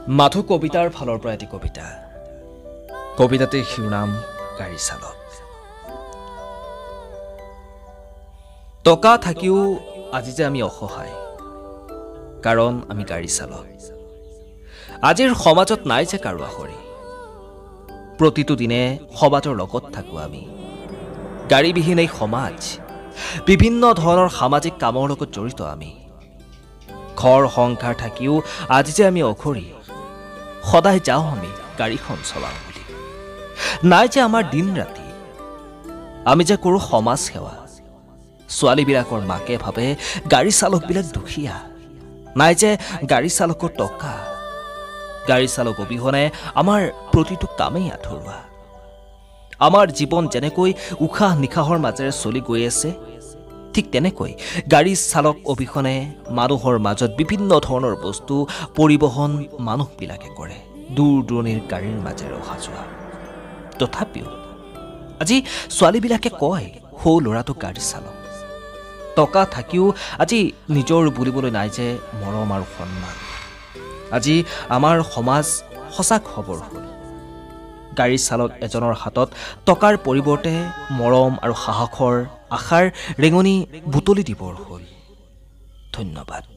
মাথো কবিতাৰ ফালৰ পৰা এটি কবিতা কবিতাতে শিৰোনাম গাড়ী চালক টকা থাকিও আজি যে আমি অসহায় কাৰণ আমি গাড়ী চালক আজিৰ সমাজত নাই যে কাৰো আখৰি প্ৰতিটো দিনে সমাজৰ লগত থাকো আমি গাড়ীবিহীন এই সমাজ বিভিন্ন ধৰণৰ সামাজিক কামৰ লগত জড়িত আমি ঘৰ সংসাৰ থাকিও আজি যে আমি অখৰি সদায় যাওঁ আমি গাড়ীখন চলাওঁ বুলি নাই যে আমাৰ দিন ৰাতি আমি যে কৰোঁ সমাজ সেৱা ছোৱালীবিলাকৰ মাকে ভাবে গাড়ী চালকবিলাক দুখীয়া নাই যে গাড়ী চালকৰ টকা গাড়ী চালক অবিহনে আমাৰ প্ৰতিটো কামেই আধৰুৱা আমাৰ জীৱন যেনেকৈ উশাহ নিশাহৰ মাজেৰে চলি গৈ আছে ঠিক তেনেকৈ গাড়ী চালক অবিহনে মানুহৰ মাজত বিভিন্ন ধৰণৰ বস্তু পৰিবহন মানুহবিলাকে কৰে দূৰ দূৰণিৰ গাড়ীৰ মাজেৰে অহা যোৱা তথাপিও আজি ছোৱালীবিলাকে কয় সৌ ল'ৰাটো গাড়ী চালক টকা থাকিও আজি নিজৰ বুলিবলৈ নাই যে মৰম আৰু সন্মান আজি আমাৰ সমাজ সঁচাক খবৰ হ'ল গাড়ী চালক এজনৰ হাতত টকাৰ পৰিৱৰ্তে মৰম আৰু সাহসৰ আশাৰ ৰেঙনি বুটলি দিবৰ হ'ল ধন্যবাদ